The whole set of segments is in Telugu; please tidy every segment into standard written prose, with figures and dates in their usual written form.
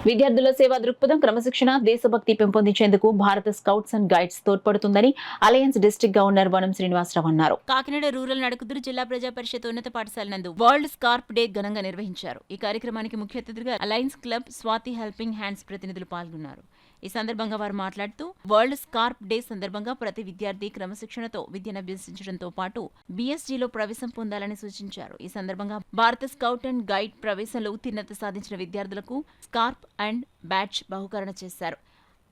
విద్యార్థుల సేవా దృక్పథం, క్రమశిక్షణ, దేశభక్తి పెంపొందించేందుకు భారత స్కౌట్స్ అండ్ గైడ్స్ తోడ్పడుతుందని alliance district governor Vanam Srinivasarao అన్నారు. కాకినాడ రూరల్ నడుకుదురు జిల్లా ప్రజా పరిషత్ ఉన్నత పాఠశాల నందు వరల్డ్ స్కార్ప్ డే ఘనంగా నిర్వహించారు. ఈ కార్యక్రమానికి ముఖ్య అతిథిగా alliance club Swathi helping hands ప్రతినిధులు పాల్గొన్నారు. ఈ సందర్భంగా వారు మాట్లాడుతూ వరల్డ్ స్కార్ప్ డే సందర్భంగా ప్రతి విద్యార్థి క్రమశిక్షణతో విద్యను అభ్యసించడంతో పాటు బీఎస్జీలో ప్రవేశం పొందాలని సూచించారు. ఈ సందర్భంగా భారత స్కౌట్ అండ్ గైడ్ ప్రవేశంలో ఉత్తీర్ణత సాధించిన విద్యార్థులకు స్కార్ప్ అండ్ బ్యాడ్జ్ బహుకరణ చేశారు.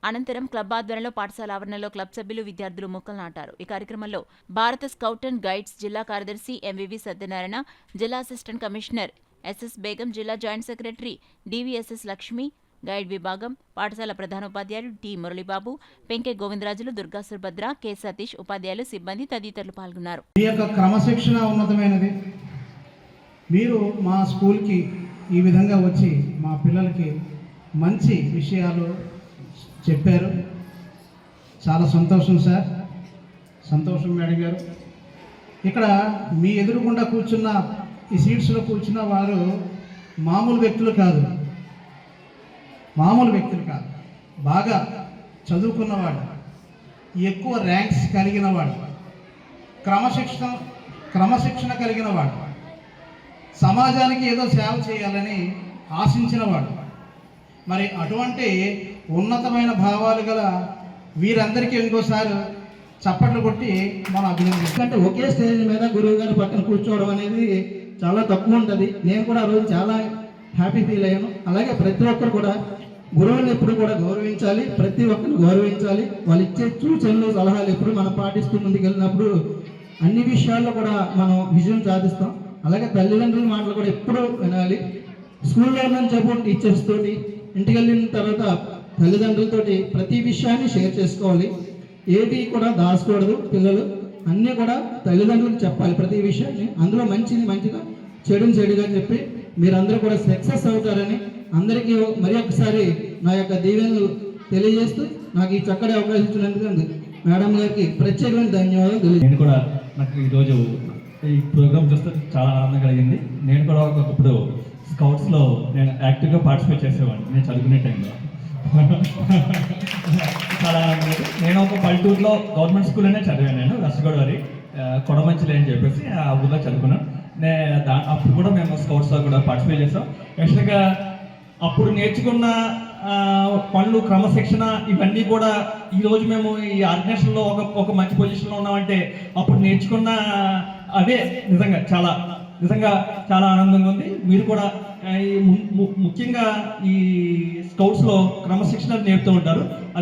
అనంతరం క్లబ్ ఆధ్వర్యంలో పాఠశాల ఆవరణలో క్లబ్ సభ్యులు, విద్యార్థులు మొక్కలు నాటారు. ఈ కార్యక్రమంలో భారత స్కౌట్ అండ్ గైడ్స్ జిల్లా కార్యదర్శి ఎంవివి సత్యనారాయణ, జిల్లా అసిస్టెంట్ కమిషనర్ ఎస్ఎస్ బేగం, జిల్లా joint secretary DVSS Lakshmi, guide విభాగం పాఠశాల ప్రధానోపాధ్యాయులు టి మురళీబాబు, పెంకె గోవిందరాజులు, దుర్గా సుభద్ర, కె సతీష్, ఉపాధ్యాయులు, సిబ్బంది తదితరులు పాల్గొన్నారు. ఈ యొక్క క్రమశిక్షణ ఉన్నతమైనది. మీరు మా స్కూల్కి ఈ విధంగా వచ్చి మా పిల్లలకి మంచి విషయాలు చెప్పారు. చాలా సంతోషం సార్, సంతోషం మేడం గారు. ఇక్కడ మీ ఎదురుగుండా కూర్చున్న ఈ సీట్స్లో కూర్చున్న వారు మామూలు వ్యక్తులు కాదు, బాగా చదువుకున్నవాడు, ఎక్కువ ర్యాంక్స్ కలిగిన వాడు, క్రమశిక్షణ కలిగిన వాడు, సమాజానికి ఏదో సేవ చేయాలని ఆశించిన వాడు. మరి అటువంటి ఉన్నతమైన భావాలు గల వీరందరికీ ఇంకోసారి చప్పట్లు కొట్టి మనం అభినందిస్తాం. అంటే ఒకే స్టేజ్ మీద గురువు గారి పక్కన కూర్చోవడం అనేది చాలా తక్కువ ఉంటుంది. నేను కూడా ఆ రోజు చాలా హ్యాపీ ఫీల్ అయ్యాను. అలాగే ప్రతి ఒక్కరు కూడా గురువుని ఎప్పుడు కూడా గౌరవించాలి, ప్రతి ఒక్కరిని గౌరవించాలి. వాళ్ళు ఇచ్చే సూచనలు, సలహాలు ఎప్పుడు మనం పాటిస్తూ ముందుకెళ్ళినప్పుడు అన్ని విషయాల్లో కూడా మనం విజయం సాధిస్తాం. అలాగే తల్లిదండ్రుల మాటలు కూడా ఎప్పుడూ వినాలి. స్కూల్లో నుంచి చెప్పు టీచర్స్ తోటి, ఇంటికి వెళ్ళిన తర్వాత తల్లిదండ్రులతోటి ప్రతి విషయాన్ని షేర్ చేసుకోవాలి. ఏది కూడా దాచకూడదు. పిల్లలు అన్నీ కూడా తల్లిదండ్రులకు చెప్పాలి ప్రతి విషయాన్ని. అందులో మంచిగా, చెడుగా చెప్పి మీరందరూ కూడా సక్సెస్ అవుతారని అందరికీ మరి ఒకసారి నా యొక్క దీవెనలు తెలియజేస్తూ నాకు ఈ చక్కటి అవకాశం ఇచ్చినందుకు మేడం గారికి ప్రత్యేకమైన ధన్యవాదాలు. నేను కూడా నాకు ఈరోజు ఈ ప్రోగ్రామ్ చూస్తే చాలా ఆనందం కలిగింది. నేను కూడా ఒకప్పుడు స్కౌట్స్లో నేను యాక్టివ్గా పార్టిసిపేట్ చేసేవాడిని నేను చదువుకునే టైంలో. చాలా ఆనందం. నేను ఒక పల్లెటూరులో గవర్నమెంట్ స్కూల్లోనే చదివాను. నేను రసగోడవరి కొడమంచిలి అని చెప్పేసి ఆ ఊళ్ళో చదువుకున్నాను. అప్పుడు కూడా మేము స్కౌట్స్లో కూడా పార్టిసిపేట్ చేసాం. యాక్చువల్గా అప్పుడు నేర్చుకున్న పనులు, క్రమశిక్షణ ఇవన్నీ కూడా ఈరోజు మేము ఈ ఆర్గనైజేషన్లో ఒక మంచి పొజిషన్లో ఉన్నామంటే అప్పుడు నేర్చుకున్న అవే నిజంగా చాలా ఆనందంగా ఉంది. మీరు కూడా ముఖ్యంగా ఈ స్కౌట్స్లో క్రమశిక్షణ నేర్పుతూ ఉంటారు. అది